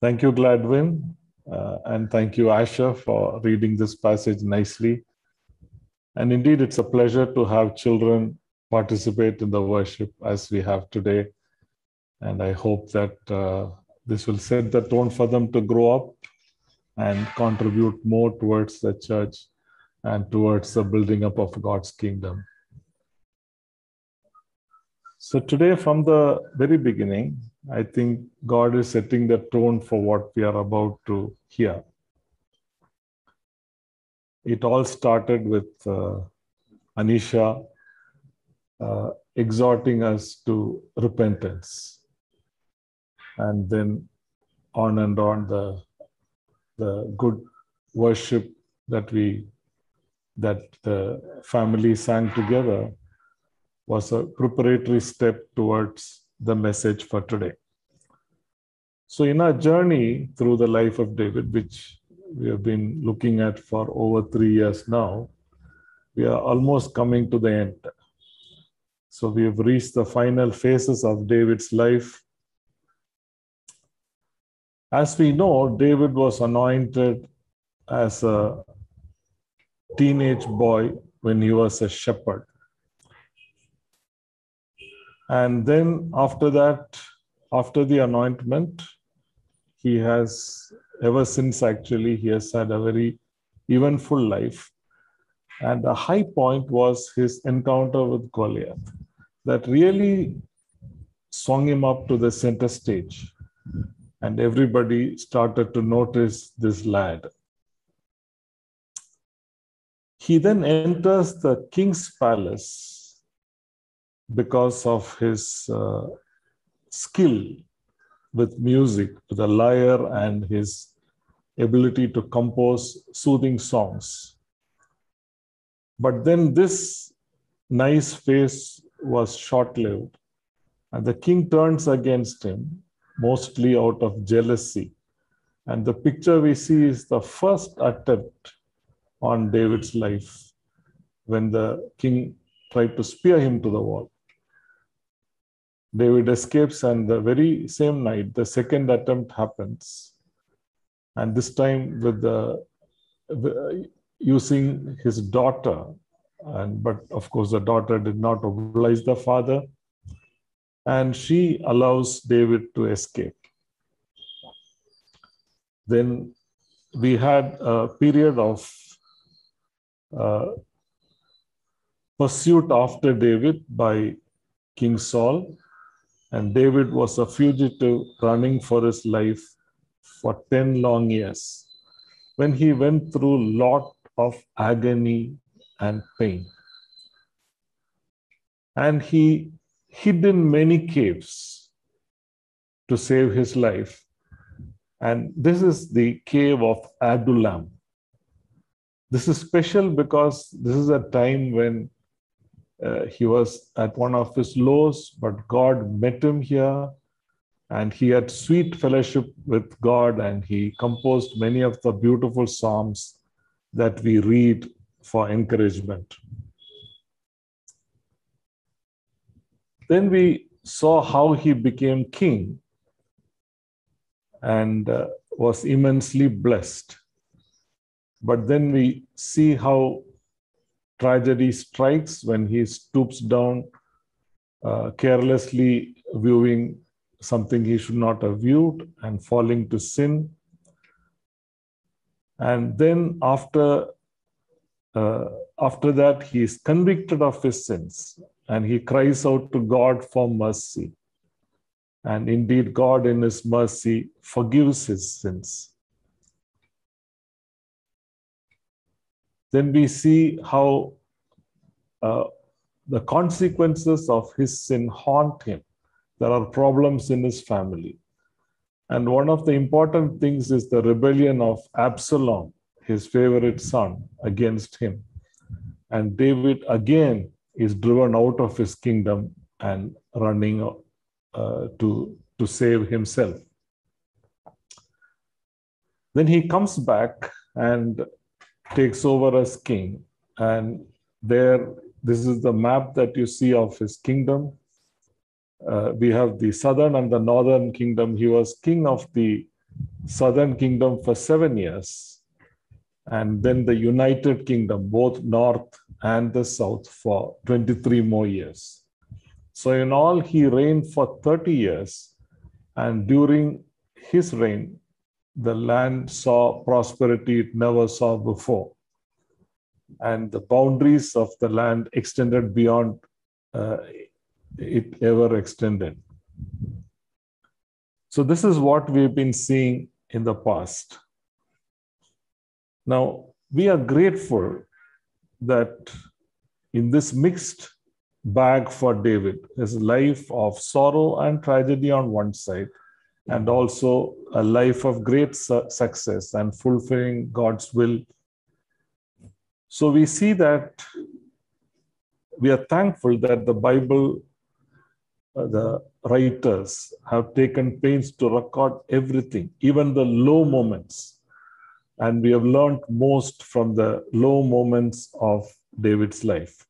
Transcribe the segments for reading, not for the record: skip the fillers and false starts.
Thank you, Gladwin, and thank you, Asha, for reading this passage nicely. And indeed, it's a pleasure to have children participate in the worship as we have today. And I hope that this will set the tone for them to grow up and contribute more towards the church and towards the building up of God's kingdom. So today, from the very beginning, I think God is setting the tone for what we are about to hear. It all started with Anisha exhorting us to repentance, and then on and on the good worship that the family sang together was a preparatory step towards the message for today. So in our journey through the life of David, which we have been looking at for over 3 years now, we are almost coming to the end. So we have reached the final phases of David's life. As we know, David was anointed as a teenage boy when he was a shepherd. And then after that, after the anointment, he has, ever since actually, he has had a very eventful life. And the high point was his encounter with Goliath that really swung him up to the center stage. And everybody started to notice this lad. He then enters the king's palace because of his skill with music, with a lyre, and his ability to compose soothing songs. But then this nice face was short-lived, and the king turns against him, mostly out of jealousy. And the picture we see is the first attempt on David's life when the king tried to spear him to the wall. David escapes, and the very same night, the second attempt happens. And this time using his daughter. But of course, the daughter did not oblige the father. And she allows David to escape. Then we had a period of pursuit after David by King Saul. And David was a fugitive running for his life for 10 long years, when he went through a lot of agony and pain. And he hid in many caves to save his life. And this is the cave of Adullam. This is special because this is a time when he was at one of his lows, but God met him here, and he had sweet fellowship with God, and he composed many of the beautiful psalms that we read for encouragement. Then we saw how he became king and was immensely blessed. But then we see how tragedy strikes when he stoops down, carelessly viewing something he should not have viewed and falling to sin. And then after that, he is convicted of his sins, and he cries out to God for mercy. And indeed, God in his mercy forgives his sins. Then we see how the consequences of his sin haunt him. There are problems in his family. And one of the important things is the rebellion of Absalom, his favorite son, against him. And David again is driven out of his kingdom and running to save himself. Then he comes back and takes over as king. And this is the map that you see of his kingdom. We have the southern and the northern kingdom. He was king of the southern kingdom for 7 years, and then the United Kingdom, both north and the south, for 23 more years. So in all, he reigned for 30 years, and during his reign, the land saw prosperity it never saw before. And the boundaries of the land extended beyond it ever extended. So this is what we've been seeing in the past. Now, we are grateful that in this mixed bag for David, his life of sorrow and tragedy on one side, and also a life of great success and fulfilling God's will. So we see that we are thankful that the Bible, the writers have taken pains to record everything, even the low moments. And we have learned most from the low moments of David's life.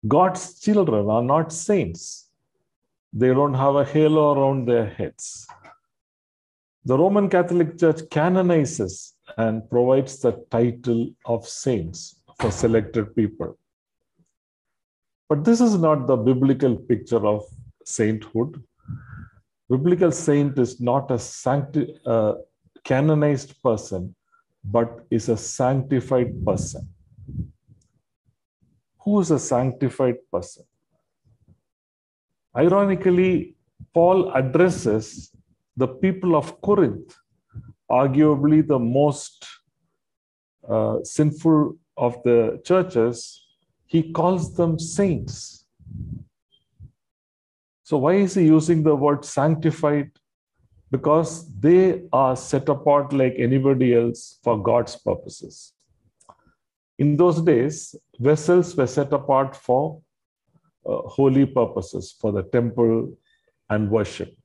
God's children are not saints. They don't have a halo around their heads. The Roman Catholic Church canonizes and provides the title of saints for selected people. But this is not the biblical picture of sainthood. Biblical saint is not a canonized person, but is a sanctified person. Who is a sanctified person? Ironically, Paul addresses the people of Corinth, arguably the most sinful of the churches. He calls them saints. So why is he using the word sanctified? Because they are set apart like anybody else for God's purposes. In those days, vessels were set apart for holy purposes, for the temple and worship.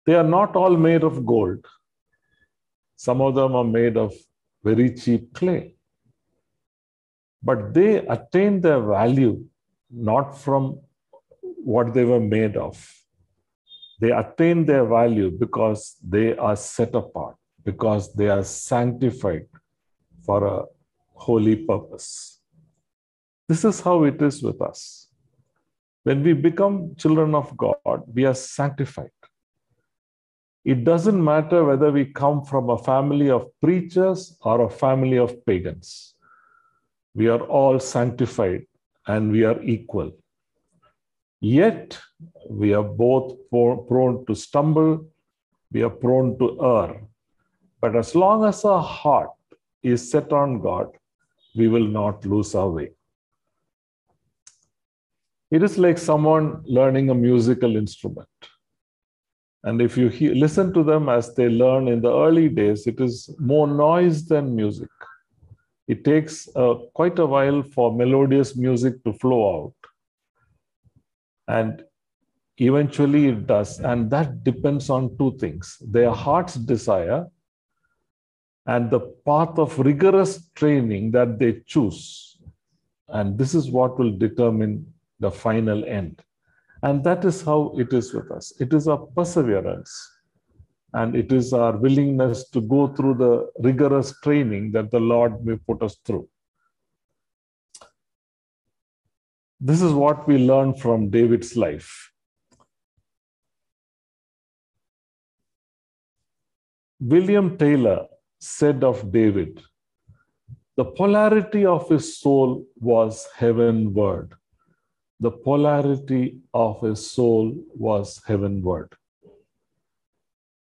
They are not all made of gold. Some of them are made of very cheap clay. But they attain their value not from what they were made of. They attain their value because they are set apart, because they are sanctified for a holy purpose. This is how it is with us. When we become children of God, we are sanctified. It doesn't matter whether we come from a family of preachers or a family of pagans. We are all sanctified and we are equal. Yet, we are both prone to stumble, we are prone to err. But as long as our heart is set on God, we will not lose our way. It is like someone learning a musical instrument. And if you listen to them as they learn in the early days, it is more noise than music. It takes quite a while for melodious music to flow out. And eventually it does. And that depends on two things: their heart's desire and the path of rigorous training that they choose. And this is what will determine the final end. And that is how it is with us. It is our perseverance, and it is our willingness to go through the rigorous training that the Lord may put us through. This is what we learn from David's life. William Taylor said of David, the polarity of his soul was heavenward. The polarity of his soul was heavenward.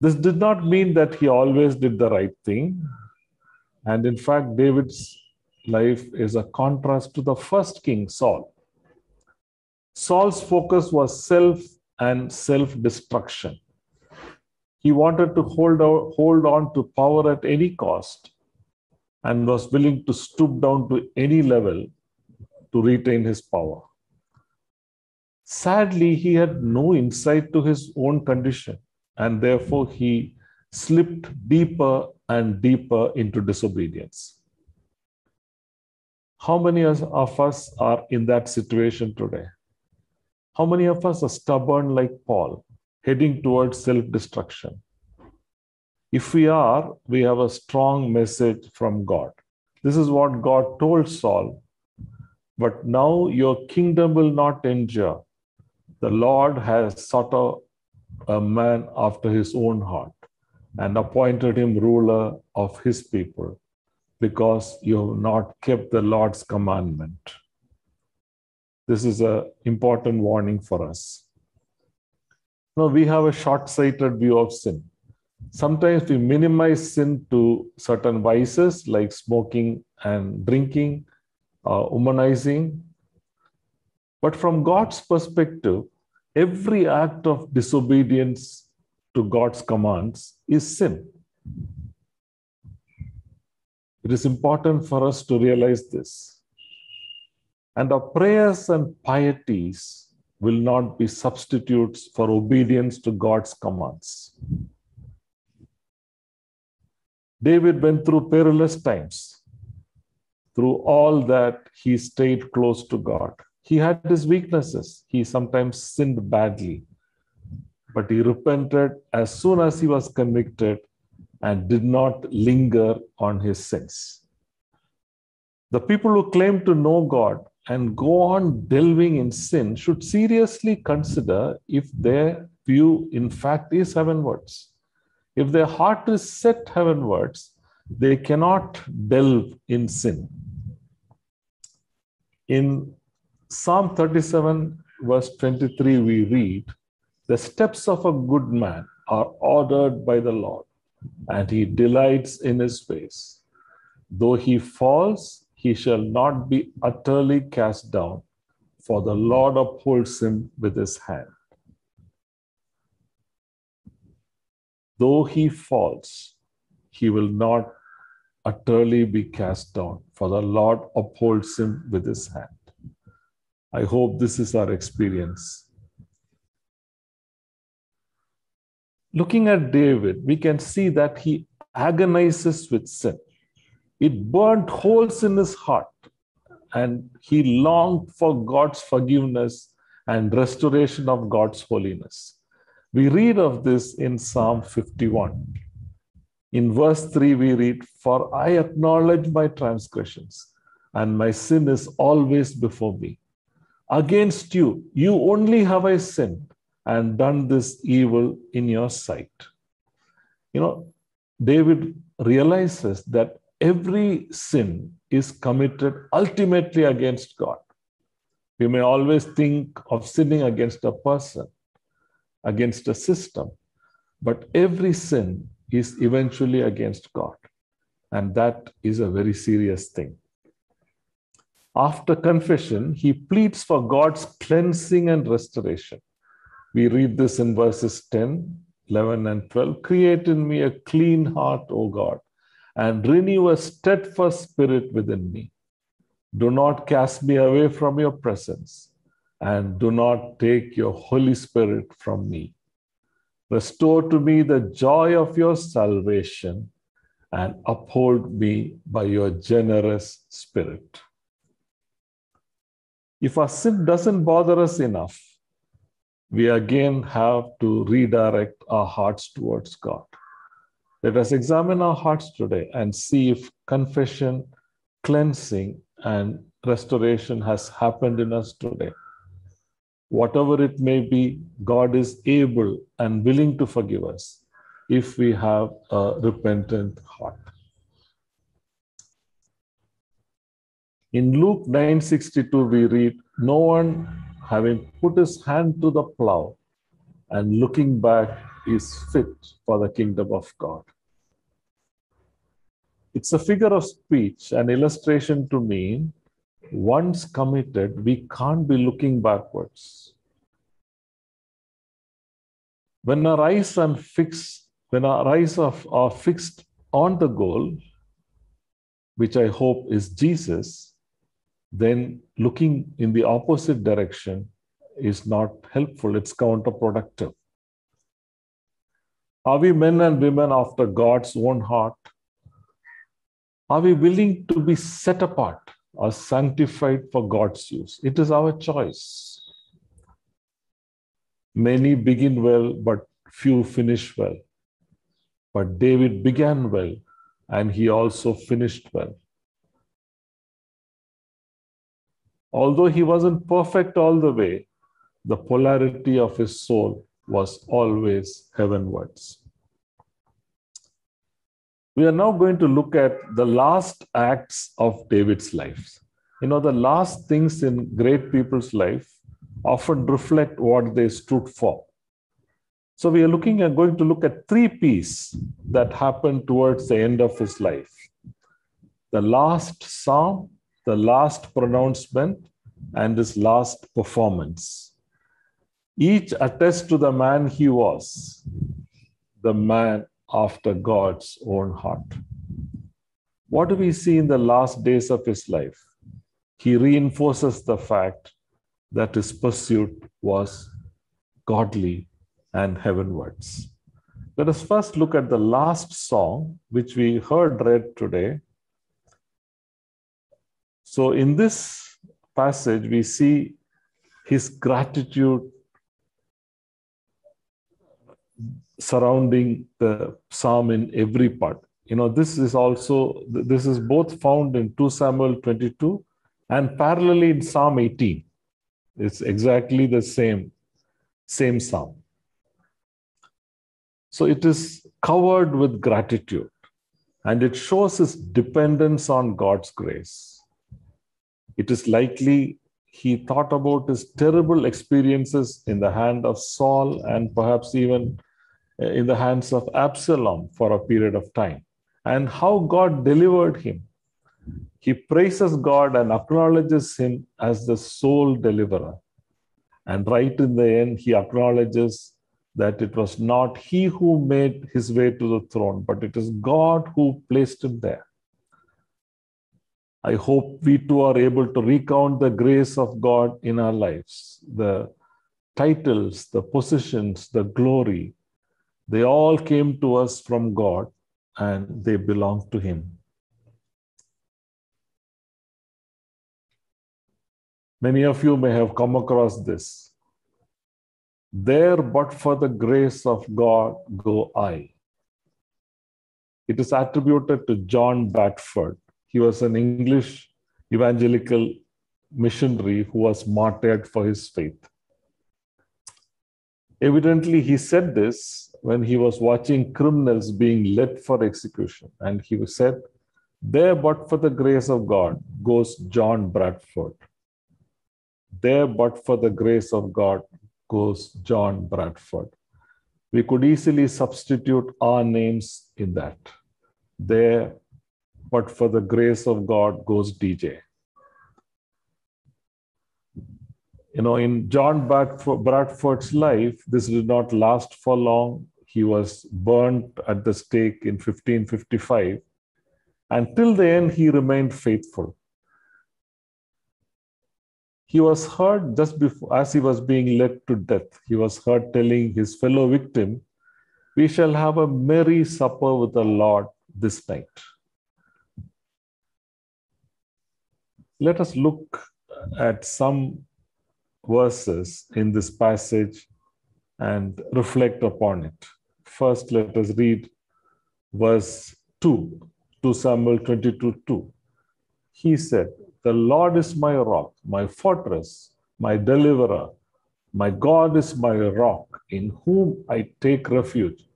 This did not mean that he always did the right thing. And in fact, David's life is a contrast to the first king, Saul. Saul's focus was self and self-destruction. He wanted to hold on to power at any cost and was willing to stoop down to any level to retain his power. Sadly, he had no insight to his own condition, and therefore he slipped deeper and deeper into disobedience. How many of us are in that situation today? How many of us are stubborn like Paul? heading towards self-destruction? If we are, we have a strong message from God. This is what God told Saul. But now your kingdom will not endure. The Lord has sought a man after his own heart and appointed him ruler of his people, because you have not kept the Lord's commandment. This is an important warning for us. Now, we have a short-sighted view of sin. Sometimes we minimize sin to certain vices like smoking and drinking, womanizing. But from God's perspective, every act of disobedience to God's commands is sin. It is important for us to realize this. And our prayers and pieties will not be substitutes for obedience to God's commands. David went through perilous times. Through all that, he stayed close to God. He had his weaknesses. He sometimes sinned badly, but he repented as soon as he was convicted and did not linger on his sins. The people who claim to know God and go on delving in sin should seriously consider if their view, in fact, is heavenwards. If their heart is set heavenwards, they cannot delve in sin. In Psalm 37, verse 23, we read, "The steps of a good man are ordered by the Lord, and he delights in his ways. Though he falls, he shall not be utterly cast down, for the Lord upholds him with his hand." Though he falls, he will not utterly be cast down, for the Lord upholds him with his hand. I hope this is our experience. Looking at David, we can see that he agonizes with sin. It burnt holes in his heart, and he longed for God's forgiveness and restoration of God's holiness. We read of this in Psalm 51. In verse 3, we read, "For I acknowledge my transgressions, and my sin is always before me. Against you, you only have I sinned and done this evil in your sight." You know, David realizes that every sin is committed ultimately against God. We may always think of sinning against a person, against a system, but every sin is eventually against God. And that is a very serious thing. After confession, he pleads for God's cleansing and restoration. We read this in verses 10, 11, and 12. "Create in me a clean heart, O God, and renew a steadfast spirit within me. Do not cast me away from your presence, and do not take your Holy Spirit from me. Restore to me the joy of your salvation, and uphold me by your generous spirit." If our sin doesn't bother us enough, we again have to redirect our hearts towards God. Let us examine our hearts today and see if confession, cleansing, and restoration has happened in us today. Whatever it may be, God is able and willing to forgive us if we have a repentant heart. In Luke 9:62, we read, "No one having put his hand to the plow and looking back is fit for the kingdom of God." It's a figure of speech, an illustration to mean once committed, we can't be looking backwards. When our eyes are fixed on the goal, which I hope is Jesus, then looking in the opposite direction is not helpful. It's counterproductive. Are we men and women after God's own heart? Are we willing to be set apart or sanctified for God's use? It is our choice. Many begin well, but few finish well. But David began well, and he also finished well. Although he wasn't perfect all the way, the polarity of his soul was always heavenwards. We are now going to look at the last acts of David's life. You know, the last things in great people's life often reflect what they stood for. So we are going to look at 3 P's that happened towards the end of his life. The last psalm, the last pronouncement, and his last performance. Each attests to the man he was, the man after God's own heart. What do we see in the last days of his life? He reinforces the fact that his pursuit was godly and heavenwards. Let us first look at the last song, which we heard read today. So in this passage, we see his gratitude surrounding the psalm in every part. You know, this is both found in 2 Samuel 22 and parallelly in Psalm 18. It's exactly the same psalm. So it is covered with gratitude, and it shows his dependence on God's grace. It is likely he thought about his terrible experiences in the hand of Saul and perhaps even in the hands of Absalom for a period of time, and how God delivered him. He praises God and acknowledges him as the sole deliverer. And right in the end, he acknowledges that it was not he who made his way to the throne, but it is God who placed him there. I hope we too are able to recount the grace of God in our lives. The titles, the positions, the glory, they all came to us from God and they belong to him. Many of you may have come across this. There, but for the grace of God, go I. It is attributed to John Batford. He was an English evangelical missionary who was martyred for his faith. Evidently, he said this when he was watching criminals being led for execution. And he said, there, but for the grace of God, goes John Bradford. There, but for the grace of God, goes John Bradford. We could easily substitute our names in that. There, but for the grace of God, goes DJ. You know, in John Bradford's life, this did not last for long. He was burnt at the stake in 1555. Until the end, he remained faithful. He was heard just before, as he was being led to death, he was heard telling his fellow victim, we shall have a merry supper with the Lord this night. Let us look at some verses in this passage and reflect upon it. First, let us read verse 2, 2 Samuel 22:2. He said, the Lord is my rock, my fortress, my deliverer. My God is my rock, in whom I take refuge,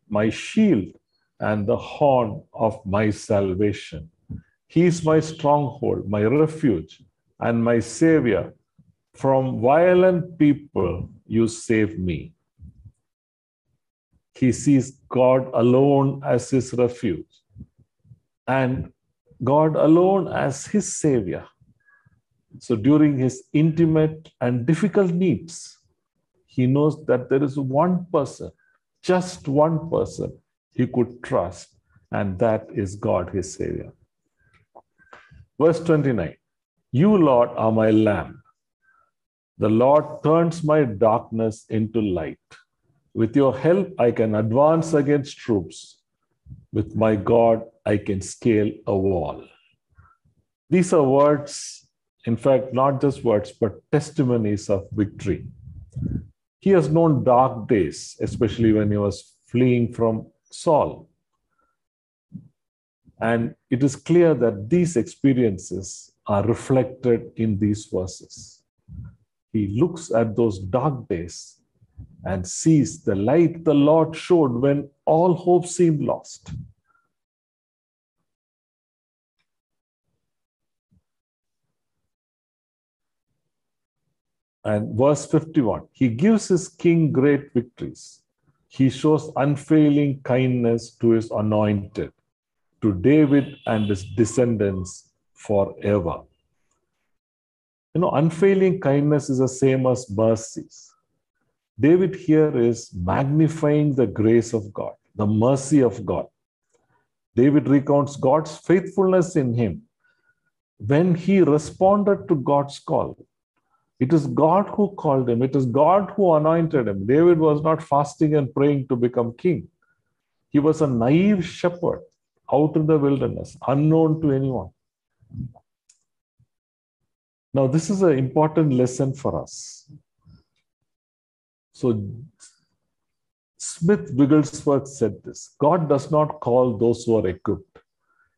my shield and the horn of my salvation. He is my stronghold, my refuge, and my savior. From violent people you save me. He sees God alone as his refuge and God alone as his savior. So during his intimate and difficult needs, he knows that there is one person, just one person he could trust, and that is God, his savior. Verse 29, you, Lord, are my lamp. The Lord turns my darkness into light. With your help, I can advance against troops. With my God, I can scale a wall. These are words, in fact, not just words, but testimonies of victory. He has known dark days, especially when he was fleeing from Saul. And it is clear that these experiences are reflected in these verses. He looks at those dark days and sees the light the Lord showed when all hope seemed lost. And verse 51, he gives his king great victories. He shows unfailing kindness to his anointed, to David and his descendants forever. Unfailing kindness is the same as mercies. David here is magnifying the grace of God, the mercy of God. David recounts God's faithfulness in him when he responded to God's call. It is God who called him. It is God who anointed him. David was not fasting and praying to become king. He was a naive shepherd out in the wilderness, unknown to anyone. Now, this is an important lesson for us. So, Smith Wigglesworth said this: God does not call those who are equipped.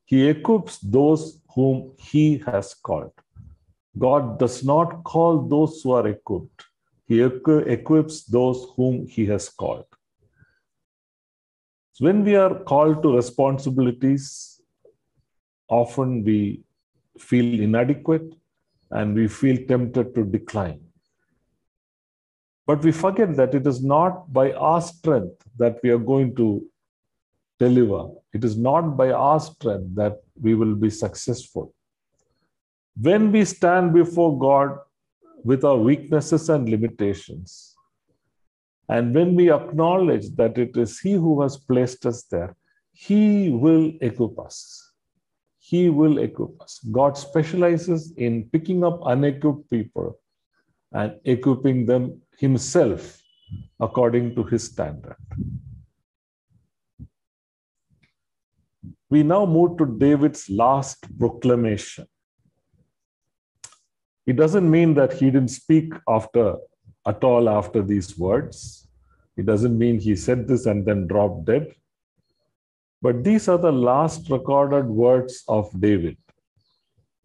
He equips those whom he has called. God does not call those who are equipped. He equips those whom he has called. So when we are called to responsibilities, often we feel inadequate and we feel tempted to decline. But we forget that it is not by our strength that we are going to deliver. It is not by our strength that we will be successful. When we stand before God with our weaknesses and limitations, and when we acknowledge that it is He who has placed us there, He will equip us. He will equip us. God specializes in picking up unequipped people and equipping them Himself according to His standard. We now move to David's last proclamation. It doesn't mean that he didn't speak at all after these words. It doesn't mean he said this and then dropped dead. But these are the last recorded words of David,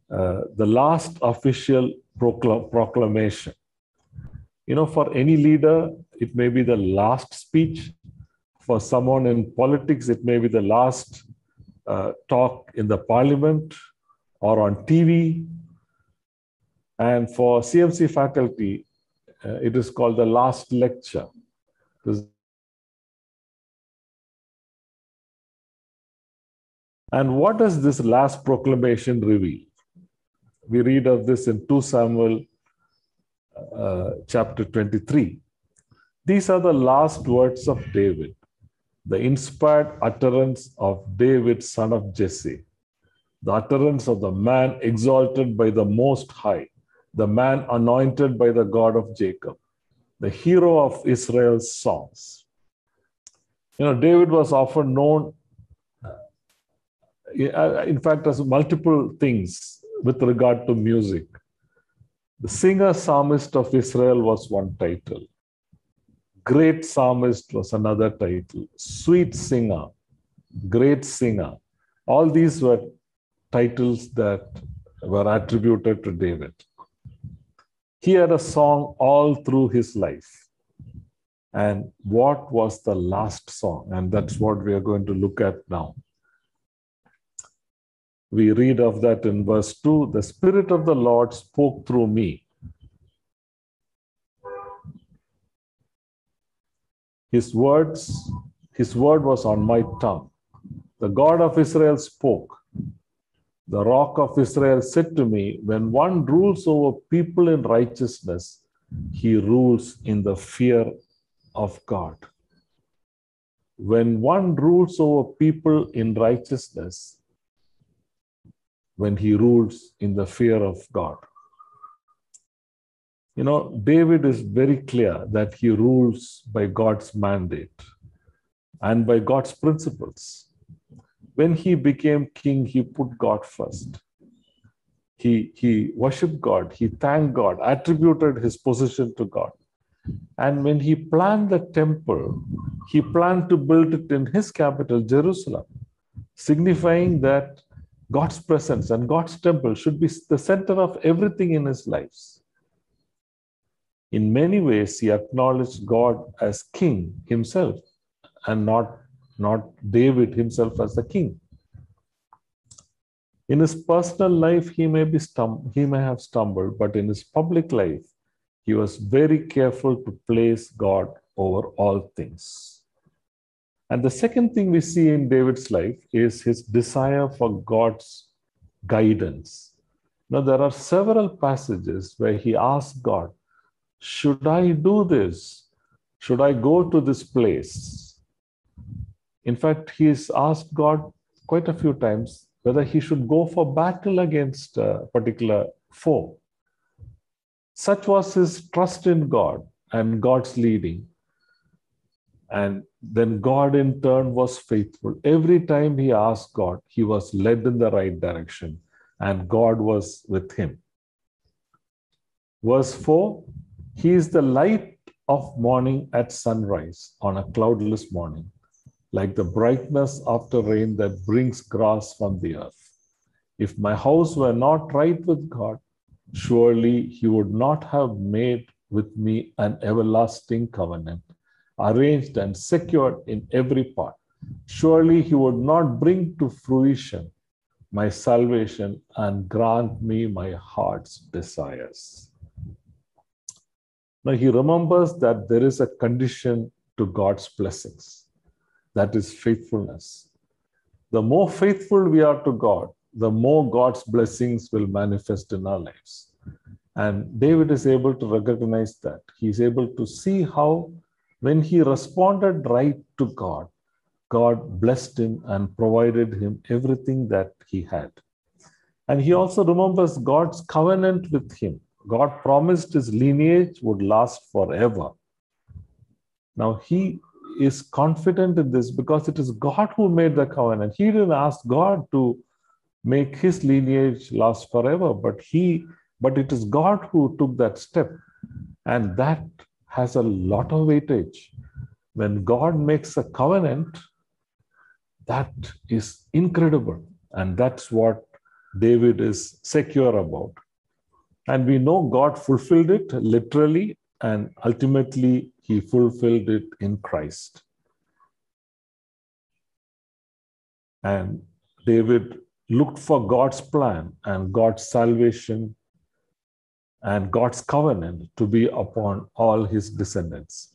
the last official proclamation. For any leader, it may be the last speech. For someone in politics, it may be the last talk in the parliament or on TV. And for CMC faculty, it is called the last lecture. And what does this last proclamation reveal? We read of this in 2 Samuel chapter 23. These are the last words of David, the inspired utterance of David, son of Jesse, the utterance of the man exalted by the Most High, the man anointed by the God of Jacob, the hero of Israel's songs. David was often known, in fact, as multiple things with regard to music. The singer-psalmist of Israel was one title. Great psalmist was another title. Sweet singer, great singer. All these were titles that were attributed to David. He had a song all through his life. And what was the last song? And that's what we are going to look at now. We read of that in verse 2. The Spirit of the Lord spoke through me. His word was on my tongue. The God of Israel spoke. The Rock of Israel said to me, when one rules over people in righteousness, he rules in the fear of God. When one rules over people in righteousness, when he rules in the fear of God. David is very clear that he rules by God's mandate and by God's principles. When he became king, he put God first. He worshiped God, he thanked God, attributed his position to God. And when he planned the temple, he planned to build it in his capital, Jerusalem, signifying that God's presence and God's temple should be the center of everything in his lives. In many ways, he acknowledged God as king himself and not David himself as the king. In his personal life, he may have stumbled, but in his public life, he was very careful to place God over all things. And the second thing we see in David's life is his desire for God's guidance. Now, there are several passages where he asks God, should I do this? Should I go to this place? In fact, he's asked God quite a few times whether he should go for battle against a particular foe. Such was his trust in God and God's leading. And then God in turn was faithful. Every time he asked God, he was led in the right direction and God was with him. Verse 4, he is the light of morning at sunrise on a cloudless morning, like the brightness after rain that brings grass from the earth. If my house were not right with God, surely he would not have made with me an everlasting covenant, arranged and secured in every part. Surely he would not bring to fruition my salvation and grant me my heart's desires. Now he remembers that there is a condition to God's blessings. That is faithfulness. The more faithful we are to God, the more God's blessings will manifest in our lives. And David is able to recognize that. He's able to see how when he responded right to God, God blessed him and provided him everything that he had. And he also remembers God's covenant with him. God promised his lineage would last forever. Now he is confident in this because it is God who made the covenant. He didn't ask God to make his lineage last forever, but it is God who took that step. And that has a lot of weightage. When God makes a covenant, that is incredible. And that's what David is secure about. And we know God fulfilled it literally, and ultimately he fulfilled it in Christ. And David looked for God's plan and God's salvation and God's covenant to be upon all his descendants.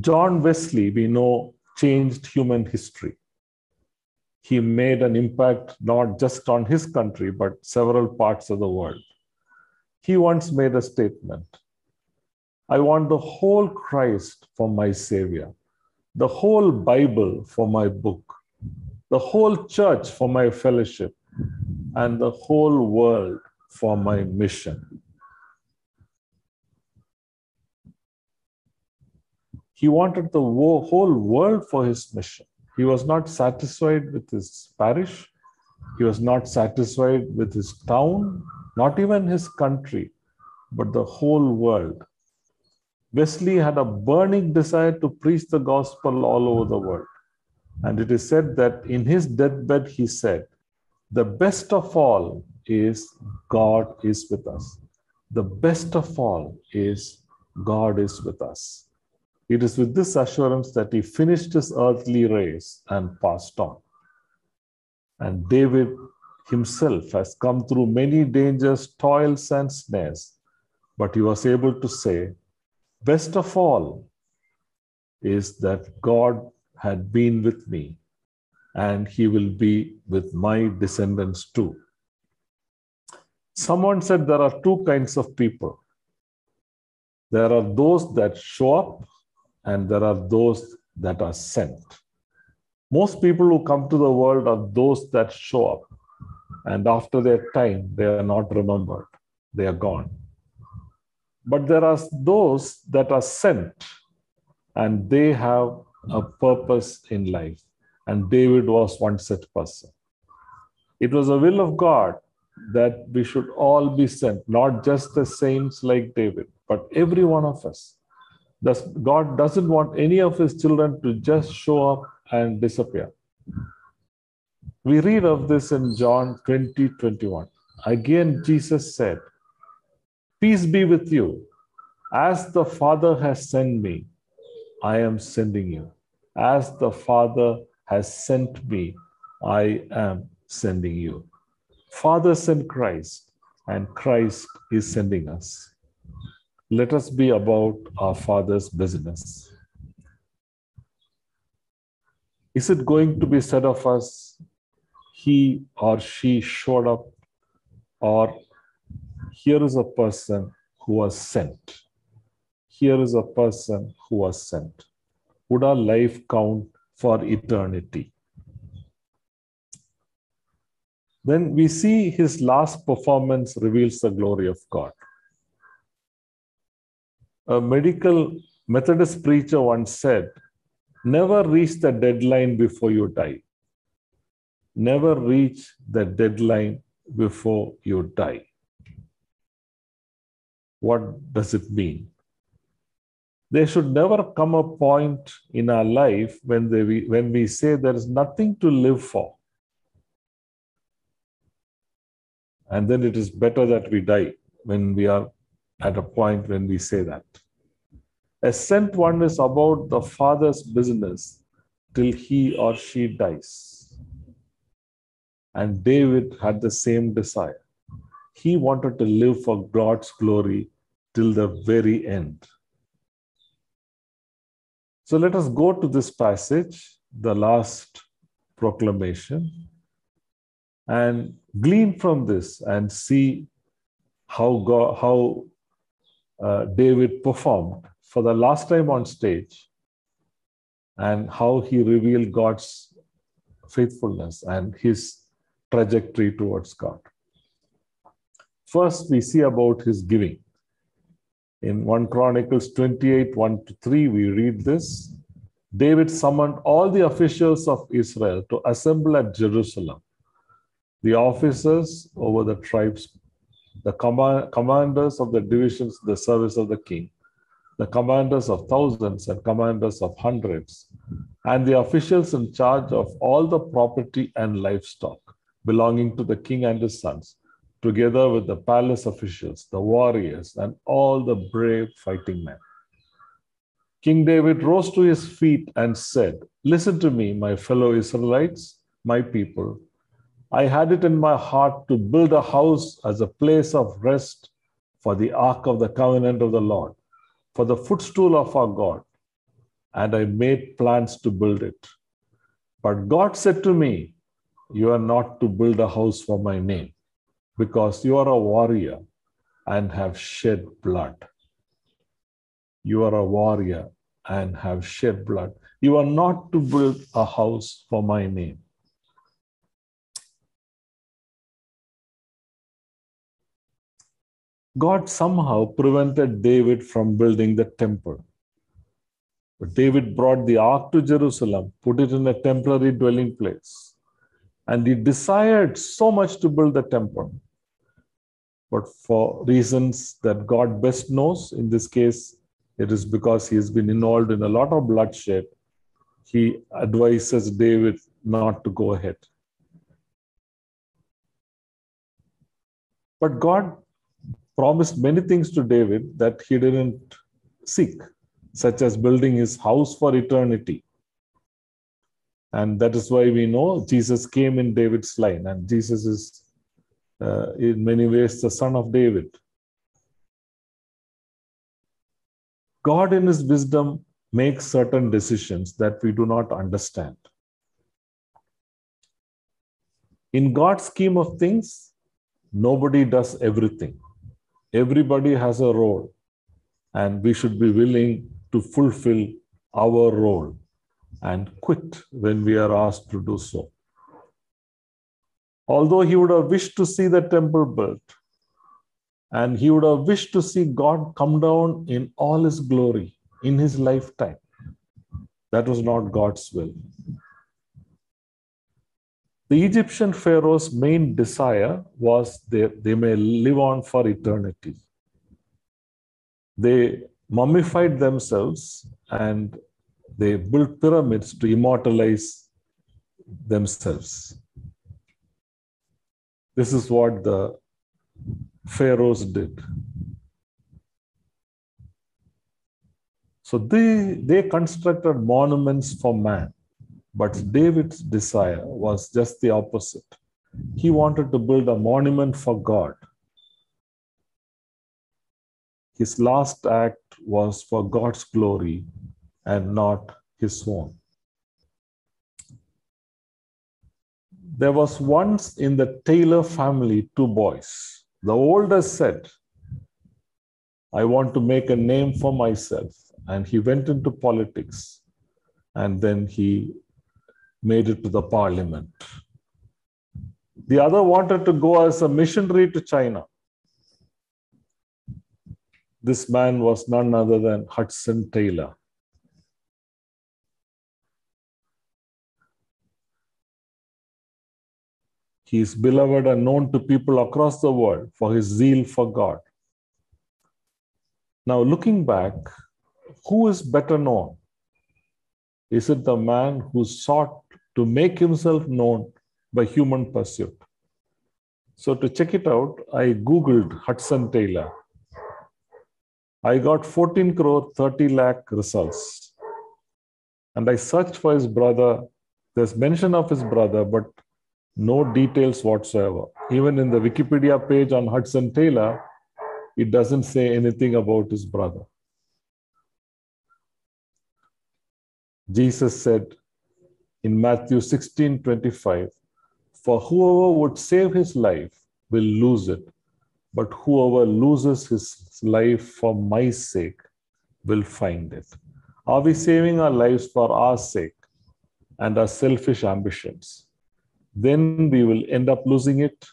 John Wesley, we know, changed human history. He made an impact not just on his country, but several parts of the world. He once made a statement, I want the whole Christ for my Savior, the whole Bible for my book, the whole church for my fellowship, and the whole world for my mission. He wanted the whole world for his mission. He was not satisfied with his parish. He was not satisfied with his town, not even his country, but the whole world. Wesley had a burning desire to preach the gospel all over the world. And it is said that in his deathbed, he said, the best of all is God is with us. The best of all is God is with us. It is with this assurance that he finished his earthly race and passed on. And David himself has come through many dangers, toils, and snares, but he was able to say, best of all is that God had been with me, and he will be with my descendants too. Someone said there are two kinds of people. There are those that show up, and there are those that are sent. Most people who come to the world are those that show up, and after their time, they are not remembered. They are gone. But there are those that are sent, and they have a purpose in life. And David was one such person. It was the will of God that we should all be sent, not just the saints like David, but every one of us. God doesn't want any of his children to just show up and disappear. We read of this in John 20:21. Again, Jesus said, "Peace be with you. As the Father has sent me, I am sending you. As the Father has sent me, I am sending you." Father sent Christ, and Christ is sending us. Let us be about our Father's business. Is it going to be said of us, he or she showed up, or here is a person who was sent? Here is a person who was sent. Would our life count for eternity? Then we see his last performance reveals the glory of God. A medical Methodist preacher once said, "Never reach the deadline before you die. Never reach the deadline before you die." What does it mean? There should never come a point in our life when we say there is nothing to live for. And then it is better that we die when we are at a point when we say that. A sent one is about the Father's business till he or she dies. And David had the same desire. He wanted to live for God's glory till the very end. So let us go to this passage, the last proclamation, and glean from this and see how David performed for the last time on stage, and how he revealed God's faithfulness and his trajectory towards God. First, we see about his giving. In 1 Chronicles 28, 1-3, we read this. David summoned all the officials of Israel to assemble at Jerusalem. The officers over the tribes, the commanders of the divisions in the service of the king, the commanders of thousands and commanders of hundreds, and the officials in charge of all the property and livestock belonging to the king and his sons, together with the palace officials, the warriors, and all the brave fighting men. King David rose to his feet and said, "Listen to me, my fellow Israelites, my people. I had it in my heart to build a house as a place of rest for the ark of the covenant of the Lord, for the footstool of our God, and I made plans to build it. But God said to me, 'You are not to build a house for my name, because you are a warrior and have shed blood.'" You are a warrior and have shed blood. You are not to build a house for my name. God somehow prevented David from building the temple. But David brought the ark to Jerusalem, put it in a temporary dwelling place, and he desired so much to build the temple. But for reasons that God best knows, in this case, it is because he has been involved in a lot of bloodshed, he advises David not to go ahead. But God promised many things to David that he didn't seek, such as building his house for eternity. And that is why we know Jesus came in David's line, and Jesus is in many ways the son of David. God in his wisdom makes certain decisions that we do not understand. In God's scheme of things, nobody does everything. Everybody has a role, and we should be willing to fulfill our role and quit when we are asked to do so. Although he would have wished to see the temple built, and he would have wished to see God come down in all his glory in his lifetime, that was not God's will. The Egyptian Pharaoh's main desire was they may live on for eternity. They mummified themselves and they built pyramids to immortalize themselves. This is what the pharaohs did. So they constructed monuments for man, but David's desire was just the opposite. He wanted to build a monument for God. His last act was for God's glory and not his own. There was once in the Taylor family 2 boys. The oldest said, I want to make a name for myself. And he went into politics. And then he made it to the parliament. The other wanted to go as a missionary to China. This man was none other than Hudson Taylor. He is beloved and known to people across the world for his zeal for God. Now, looking back, who is better known? Is it the man who sought to make himself known by human pursuit? So to check it out, I Googled Hudson Taylor. I got 14 crore 30 lakh results. And I searched for his brother. There's mention of his brother, but no details whatsoever. Even in the Wikipedia page on Hudson Taylor, it doesn't say anything about his brother. Jesus said in Matthew 16:25, for whoever would save his life will lose it, but whoever loses his life for my sake will find it. Are we saving our lives for our sake and our selfish ambitions? Then we will end up losing it.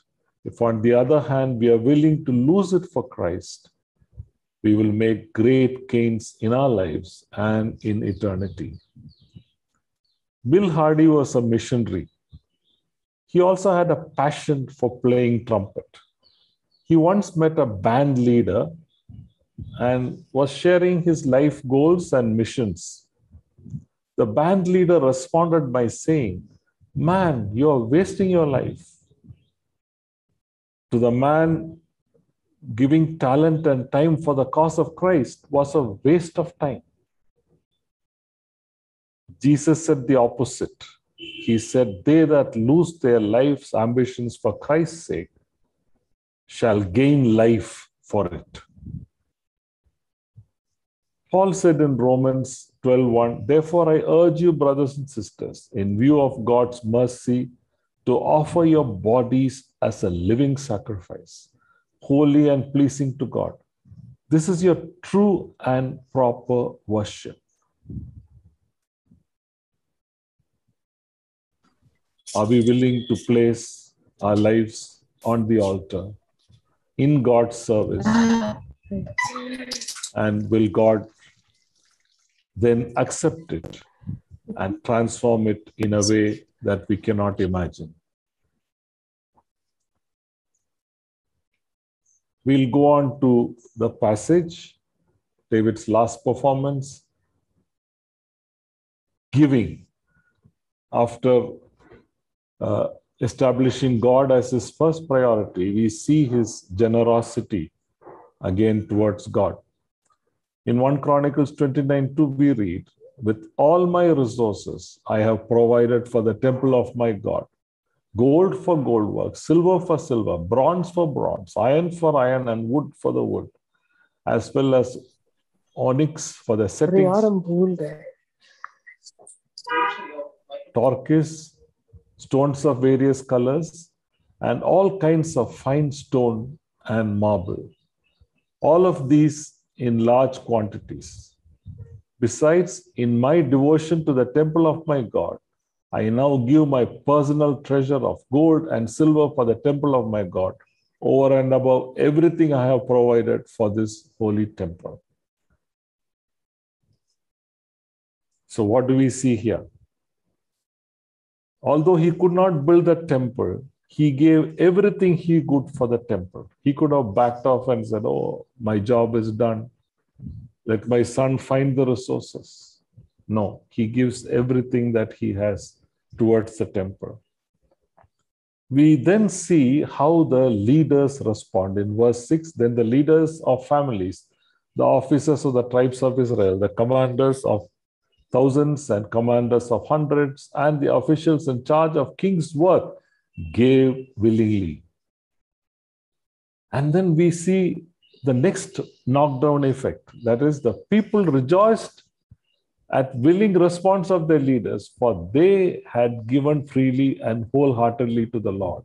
If on the other hand, we are willing to lose it for Christ, we will make great gains in our lives and in eternity. Bill Hardy was a missionary. He also had a passion for playing trumpet. He once met a band leader and was sharing his life goals and missions. The band leader responded by saying, man, you are wasting your life. To the man, giving talent and time for the cause of Christ was a waste of time. Jesus said the opposite. He said, they that lose their life's ambitions for Christ's sake shall gain life for it. Paul said in Romans 12:1, therefore I urge you, brothers and sisters, in view of God's mercy, to offer your bodies as a living sacrifice, holy and pleasing to God. This is your true and proper worship. Are we willing to place our lives on the altar in God's service? And will God then accept it and transform it in a way that we cannot imagine? We'll go on to the passage, David's last performance, giving. After establishing God as his first priority, we see his generosity again towards God. In 1 Chronicles 29:2, we read, with all my resources, I have provided for the temple of my God, gold for gold work, silver for silver, bronze for bronze, iron for iron, and wood for the wood, as well as onyx for the settings, turquoise, stones of various colors, and all kinds of fine stone and marble. All of these in large quantities. Besides, in my devotion to the temple of my God, I now give my personal treasure of gold and silver for the temple of my God, over and above everything I have provided for this holy temple. So what do we see here? Although he could not build the temple, he gave everything he could for the temple. He could have backed off and said, oh, my job is done. let my son find the resources. No, he gives everything that he has towards the temple. We then see how the leaders respond. In verse 6, then the leaders of families, the officers of the tribes of Israel, the commanders of thousands and commanders of hundreds, and the officials in charge of king's work gave willingly. And then we see the next knockdown effect. That is, the people rejoiced at willing response of their leaders, for they had given freely and wholeheartedly to the Lord.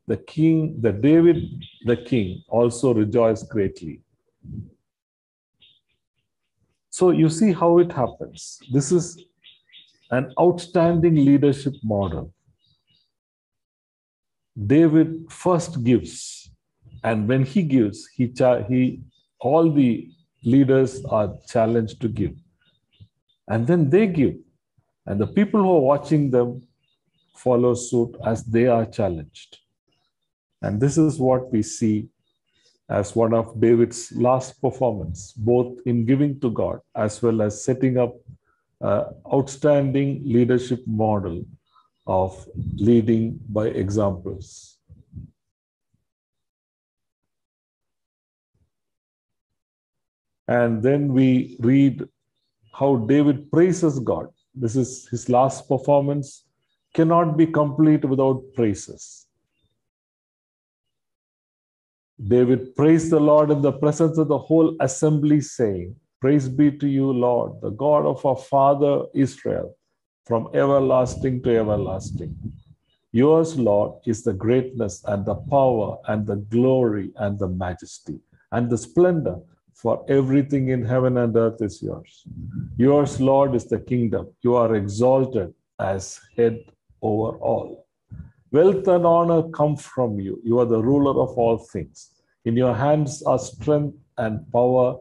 The king, the David, the king, also rejoiced greatly. So you see how it happens. This is an outstanding leadership model. David first gives, and when he gives, all the leaders are challenged to give. And then they give. And the people who are watching them follow suit as they are challenged. And this is what we see as one of David's last performance, both in giving to God as well as setting up an outstanding leadership model of leading by examples. And then we read how David praises God. This is his last performance, cannot be complete without praises. David praised the Lord in the presence of the whole assembly, saying, "Praise be to you, Lord, the God of our father Israel, from everlasting to everlasting. Yours, Lord, is the greatness and the power and the glory and the majesty and the splendor, for everything in heaven and earth is yours. Yours, Lord, is the kingdom. You are exalted as head over all. Wealth and honor come from you. You are the ruler of all things. In your hands are strength and power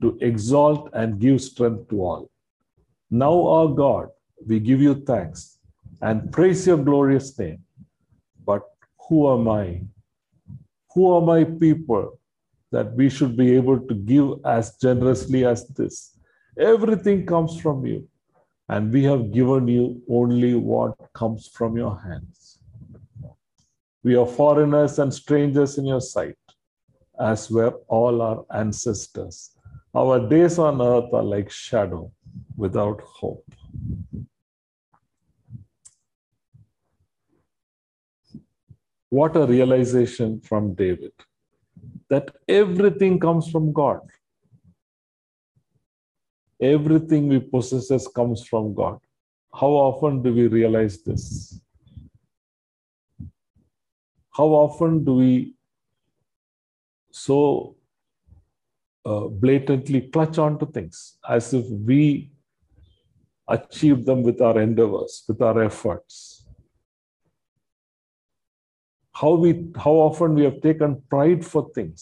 to exalt and give strength to all. Now, our God, we give you thanks and praise your glorious name. But who am I? Who are my people that we should be able to give as generously as this? Everything comes from you, and we have given you only what comes from your hands. We are foreigners and strangers in your sight, as were all our ancestors. Our days on earth are like shadow without hope." What a realization from David, that everything comes from God. Everything we possess comes from God. How often do we realize this? How often do we so blatantly clutch onto things as if we achieve them with our endeavors, with our efforts? How often we have taken pride for things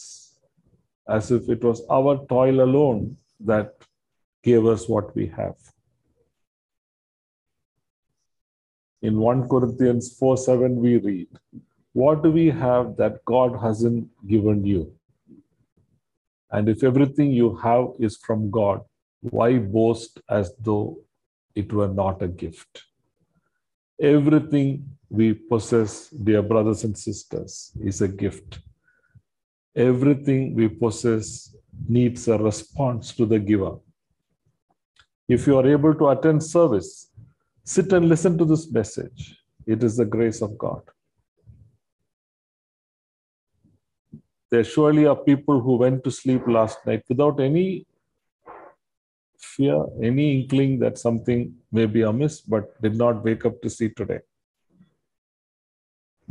as if it was our toil alone that gave us what we have. In 1 Corinthians 4:7 we read, "What do we have that God hasn't given you? And if everything you have is from God, why boast as though it were not a gift?" Everything we possess, dear brothers and sisters, is a gift. Everything we possess needs a response to the giver. If you are able to attend service, sit and listen to this message. It is the grace of God. There surely are people who went to sleep last night without any fear, any inkling that something may be amiss, but did not wake up to see today.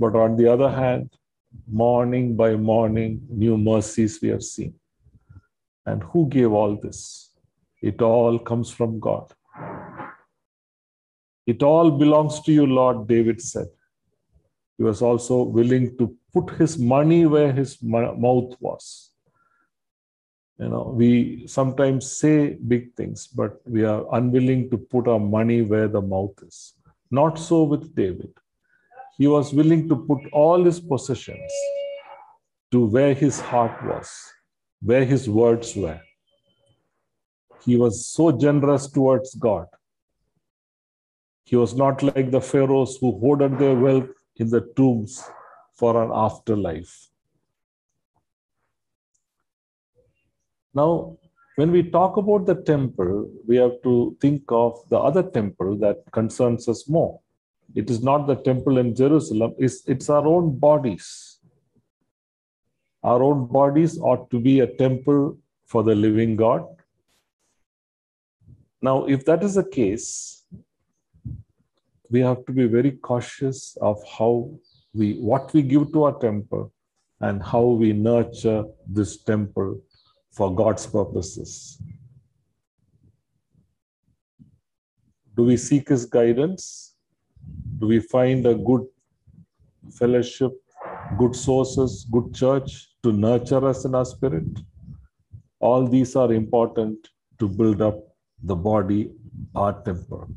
But on the other hand, morning by morning, new mercies we have seen. And who gave all this? It all comes from God. It all belongs to you, Lord, David said. He was also willing to put his money where his mouth was. We sometimes say big things, but we are unwilling to put our money where the mouth is. Not so with David. He was willing to put all his possessions to where his heart was, where his words were. He was so generous towards God. He was not like the pharaohs who hoarded their wealth in the tombs for an afterlife. Now, when we talk about the temple, we have to think of the other temple that concerns us more. It is not the temple in Jerusalem, it's our own bodies. Our own bodies ought to be a temple for the living God. Now, if that is the case, we have to be very cautious of what we give to our temple and how we nurture this temple for God's purposes. Do we seek His guidance? Do we find a good fellowship, good sources, good church to nurture us in our spirit? All these are important to build up the body, our temple.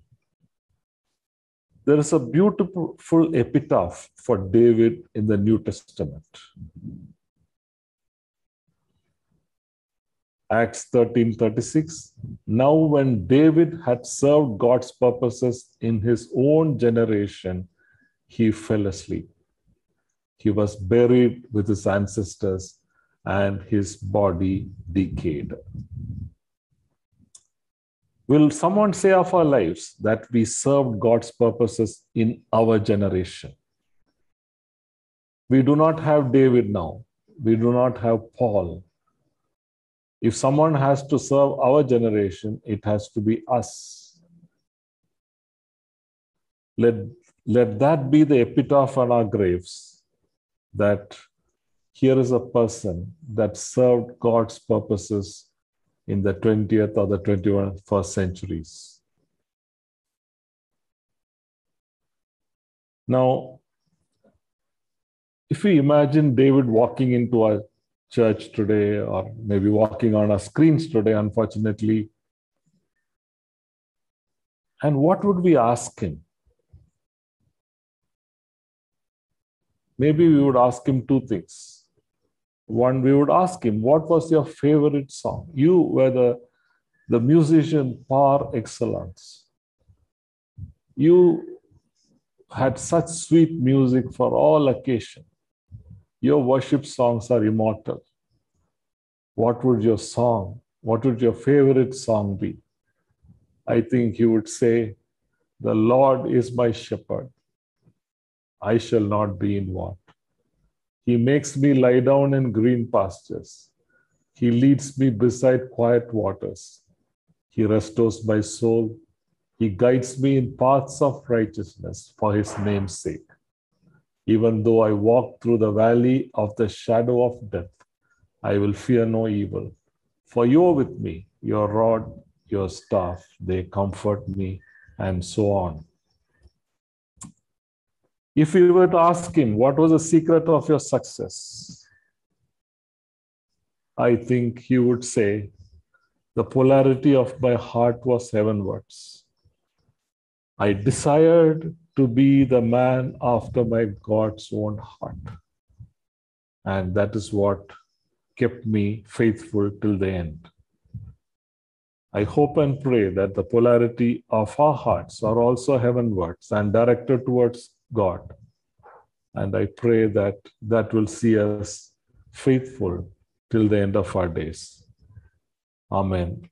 There is a beautiful epitaph for David in the New Testament. Acts 13:36. Now, when David had served God's purposes in his own generation, he fell asleep. He was buried with his ancestors, and his body decayed. Will someone say of our lives that we served God's purposes in our generation? We do not have David now. We do not have Paul. If someone has to serve our generation, it has to be us. Let that be the epitaph on our graves, that here is a person that served God's purposes in the 20th or the 21st centuries. Now, if we imagine David walking into our church today, or maybe walking on our screens today, unfortunately, and what would we ask him? Maybe we would ask him two things. One, we would ask him, what was your favorite song? You were the musician par excellence. You had such sweet music for all occasions. Your worship songs are immortal. What would your favorite song be? I think he would say, the Lord is my shepherd. I shall not be in want. He makes me lie down in green pastures. He leads me beside quiet waters. He restores my soul. He guides me in paths of righteousness for his name's sake. Even though I walk through the valley of the shadow of death, I will fear no evil. For you are with me, your rod, your staff, they comfort me, and so on. If we were to ask him, what was the secret of your success? I think he would say, the polarity of my heart was heavenwards. I desired to be the man after my God's own heart. And that is what kept me faithful till the end. I hope and pray that the polarity of our hearts are also heavenwards and directed towards God. And I pray that that will see us faithful till the end of our days. Amen.